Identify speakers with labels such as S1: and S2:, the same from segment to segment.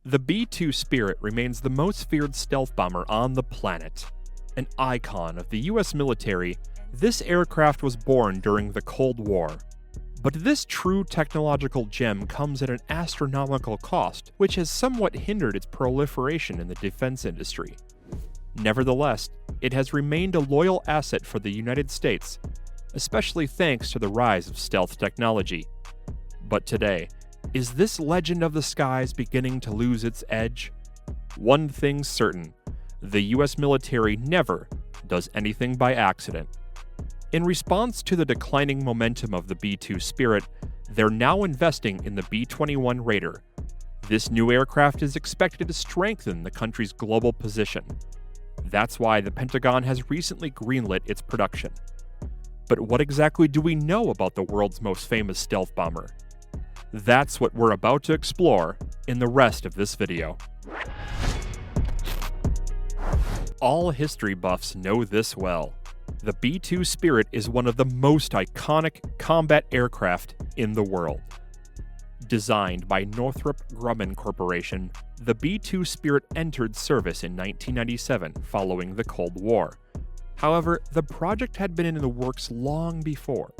S1: The B-2 Spirit remains the most feared stealth bomber on the planet. An icon of the US military, this aircraft was born during the Cold War. But this true technological gem comes at an astronomical cost, which has somewhat hindered its proliferation in the defense industry. Nevertheless, it has remained a loyal asset for the United States, especially thanks to the rise of stealth technology. But today, is this legend of the skies beginning to lose its edge? One thing's certain, the US military never does anything by accident. In response to the declining momentum of the B-2 Spirit, they're now investing in the B-21 Raider. This new aircraft is expected to strengthen the country's global position. That's why the Pentagon has recently greenlit its production. But what exactly do we know about the world's most famous stealth bomber? That's what we're about to explore in the rest of this video. All history buffs know this well. The B-2 Spirit is one of the most iconic combat aircraft in the world. Designed by Northrop Grumman Corporation, the B-2 Spirit entered service in 1997 following the Cold War. However, the project had been in the works long before.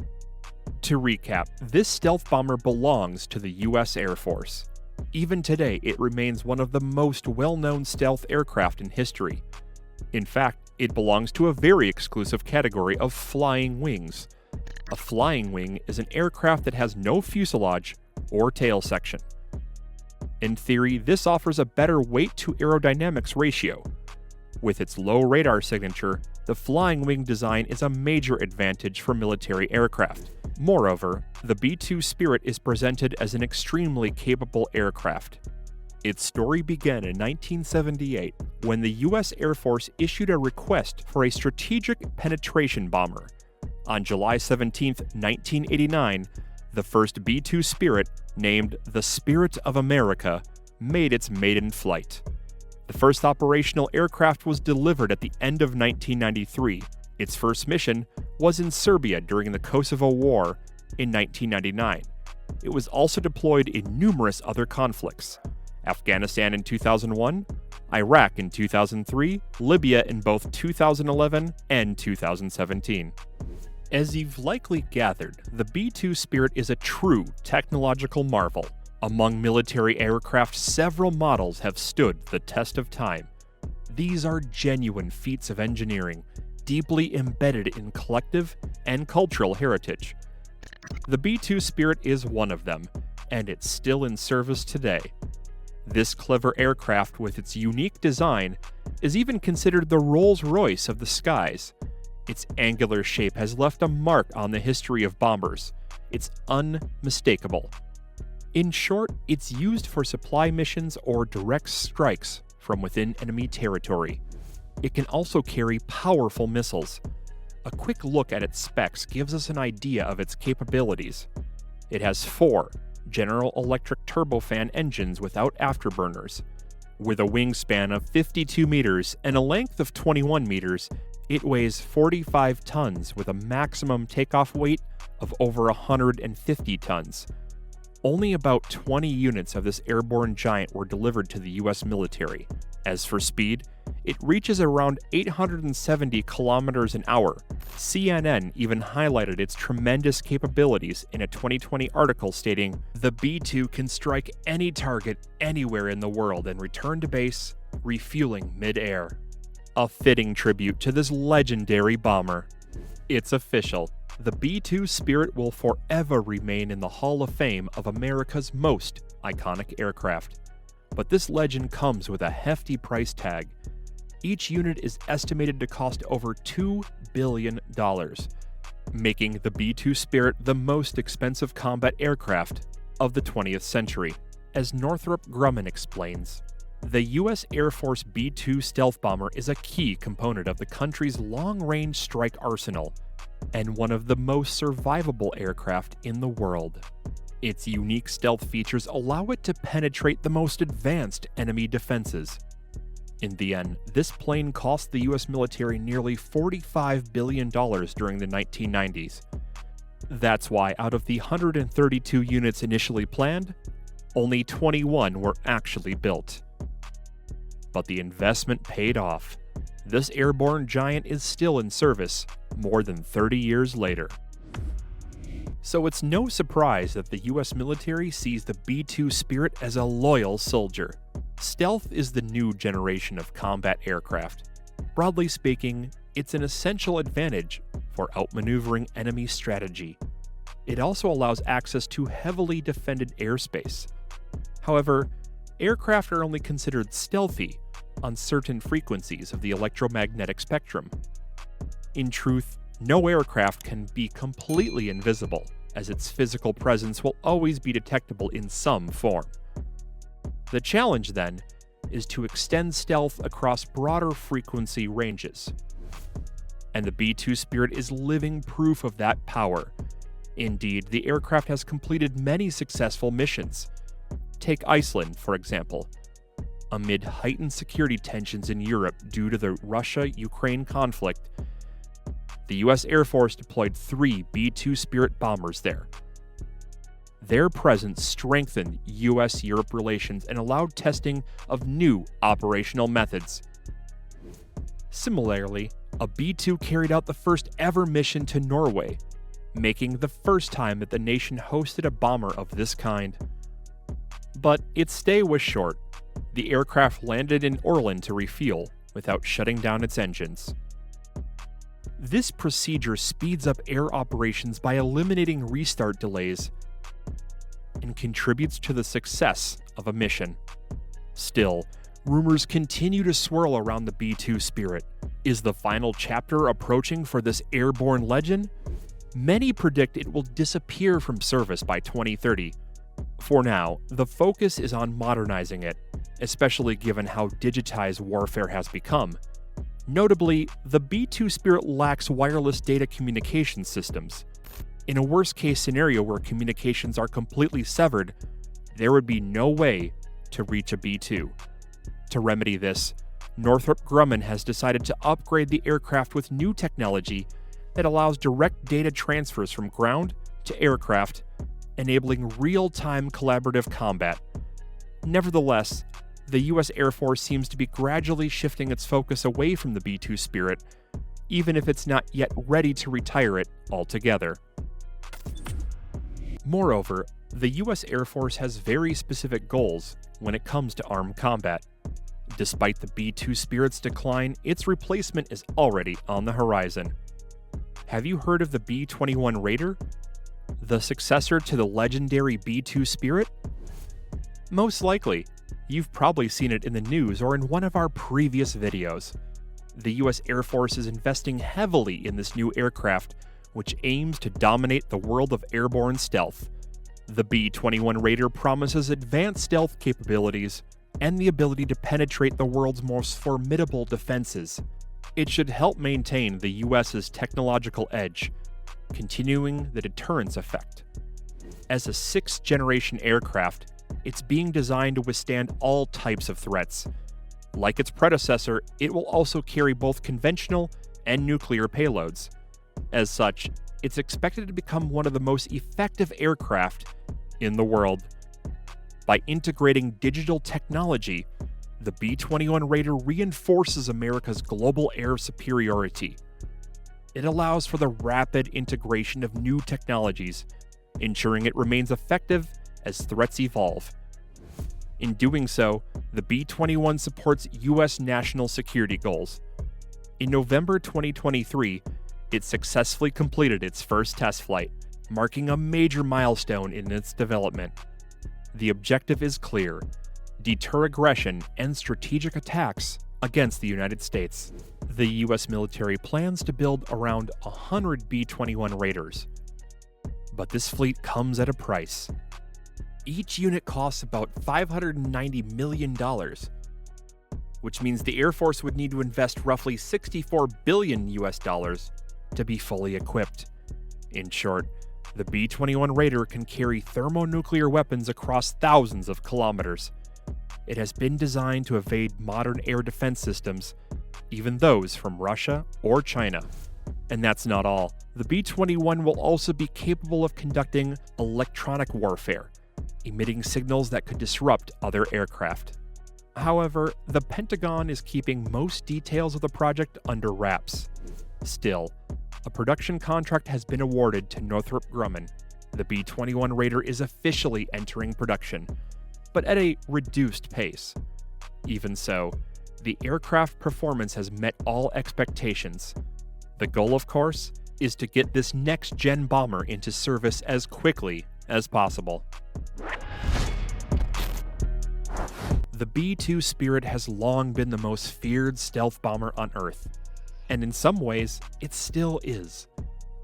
S1: To recap, this stealth bomber belongs to the US Air Force. Even today, it remains one of the most well-known stealth aircraft in history. In fact, it belongs to a very exclusive category of flying wings. A flying wing is an aircraft that has no fuselage or tail section. In theory, this offers a better weight-to-aerodynamics ratio. With its low radar signature, the flying wing design is a major advantage for military aircraft. Moreover, the B-2 Spirit is presented as an extremely capable aircraft. Its story began in 1978 when the US Air Force issued a request for a strategic penetration bomber. On July 17, 1989, the first B-2 Spirit, named the Spirit of America, made its maiden flight. The first operational aircraft was delivered at the end of 1993. Its first mission was in Serbia during the Kosovo War in 1999. It was also deployed in numerous other conflicts: Afghanistan in 2001, Iraq in 2003, Libya in both 2011 and 2017. As you've likely gathered, the B-2 Spirit is a true technological marvel. Among military aircraft, several models have stood the test of time. These are genuine feats of engineering, deeply embedded in collective and cultural heritage. The B-2 Spirit is one of them, and it's still in service today. This clever aircraft, with its unique design, is even considered the Rolls-Royce of the skies. Its angular shape has left a mark on the history of bombers. It's unmistakable. In short, it's used for supply missions or direct strikes from within enemy territory. It can also carry powerful missiles. A quick look at its specs gives us an idea of its capabilities. It has 4 General Electric turbofan engines without afterburners. With a wingspan of 52 meters and a length of 21 meters, it weighs 45 tons with a maximum takeoff weight of over 150 tons. Only about 20 units of this airborne giant were delivered to the US military. As for speed, it reaches around 870 kilometers an hour. CNN even highlighted its tremendous capabilities in a 2020 article stating, "The B-2 can strike any target anywhere in the world and return to base, refueling mid-air." A fitting tribute to this legendary bomber. It's official. The B-2 Spirit will forever remain in the Hall of Fame of America's most iconic aircraft. But this legend comes with a hefty price tag. Each unit is estimated to cost over $2 billion, making the B-2 Spirit the most expensive combat aircraft of the 20th century. As Northrop Grumman explains, the US Air Force B-2 stealth bomber is a key component of the country's long-range strike arsenal, and one of the most survivable aircraft in the world. Its unique stealth features allow it to penetrate the most advanced enemy defenses. In the end, this plane cost the US military nearly $45 billion during the 1990s. That's why out of the 132 units initially planned, Only 21 were actually built. But the investment paid off. This airborne giant is still in service more than 30 years later. So it's no surprise that the US military sees the B-2 Spirit as a loyal soldier. Stealth is the new generation of combat aircraft. Broadly speaking, it's an essential advantage for outmaneuvering enemy strategy. It also allows access to heavily defended airspace. However, aircraft are only considered stealthy on certain frequencies of the electromagnetic spectrum. In truth, no aircraft can be completely invisible, as its physical presence will always be detectable in some form. The challenge, then, is to extend stealth across broader frequency ranges. And the B-2 Spirit is living proof of that power. Indeed, the aircraft has completed many successful missions. Take Iceland, for example. Amid heightened security tensions in Europe due to the Russia-Ukraine conflict, the US Air Force deployed 3 B-2 Spirit bombers there. Their presence strengthened US-Europe relations and allowed testing of new operational methods. Similarly, a B-2 carried out the first ever mission to Norway, making the first time that the nation hosted a bomber of this kind. But its stay was short. The aircraft landed in Orland to refuel without shutting down its engines. This procedure speeds up air operations by eliminating restart delays and contributes to the success of a mission. Still, rumors continue to swirl around the B-2 Spirit. Is the final chapter approaching for this airborne legend? Many predict it will disappear from service by 2030. For now, the focus is on modernizing it, especially given how digitized warfare has become. Notably, the B-2 Spirit lacks wireless data communication systems. In a worst-case scenario where communications are completely severed, there would be no way to reach a B-2. To remedy this, Northrop Grumman has decided to upgrade the aircraft with new technology that allows direct data transfers from ground to aircraft, enabling real-time collaborative combat. Nevertheless, the US Air Force seems to be gradually shifting its focus away from the B-2 Spirit, even if it's not yet ready to retire it altogether. Moreover, the US Air Force has very specific goals when it comes to armed combat. Despite the B-2 Spirit's decline, its replacement is already on the horizon. Have you heard of the B-21 Raider? The successor to the legendary B-2 Spirit? Most likely. You've probably seen it in the news or in one of our previous videos. The US Air Force is investing heavily in this new aircraft, which aims to dominate the world of airborne stealth. The B-21 Raider promises advanced stealth capabilities and the ability to penetrate the world's most formidable defenses. It should help maintain the US's technological edge, continuing the deterrence effect. As a 6th-generation aircraft, it's being designed to withstand all types of threats. Like its predecessor, it will also carry both conventional and nuclear payloads. As such, it's expected to become one of the most effective aircraft in the world. By integrating digital technology, the B-21 Raider reinforces America's global air superiority. It allows for the rapid integration of new technologies, ensuring it remains effective as threats evolve. In doing so, the B-21 supports U.S. national security goals. In November 2023, it successfully completed its first test flight, marking a major milestone in its development. The objective is clear: deter aggression and strategic attacks against the United States. The U.S. military plans to build around 100 B-21 Raiders. But this fleet comes at a price. Each unit costs about $590 million, which means the Air Force would need to invest roughly $64 billion to be fully equipped. In short, the B-21 Raider can carry thermonuclear weapons across thousands of kilometers. It has been designed to evade modern air defense systems, even those from Russia or China. And that's not all. The B-21 will also be capable of conducting electronic warfare, emitting signals that could disrupt other aircraft. However, the Pentagon is keeping most details of the project under wraps. Still, a production contract has been awarded to Northrop Grumman. The B-21 Raider is officially entering production, but at a reduced pace. Even so, the aircraft performance has met all expectations. The goal, of course, is to get this next-gen bomber into service as quickly as possible. The B-2 Spirit has long been the most feared stealth bomber on Earth, and in some ways, it still is.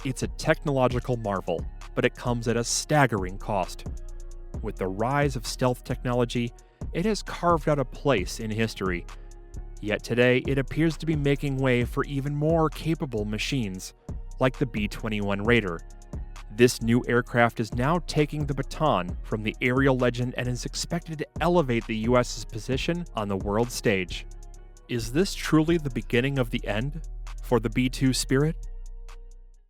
S1: It's a technological marvel, but it comes at a staggering cost. With the rise of stealth technology, it has carved out a place in history. Yet today, it appears to be making way for even more capable machines, like the B-21 Raider. This new aircraft is now taking the baton from the aerial legend and is expected to elevate the US's position on the world stage. Is this truly the beginning of the end for the B-2 Spirit?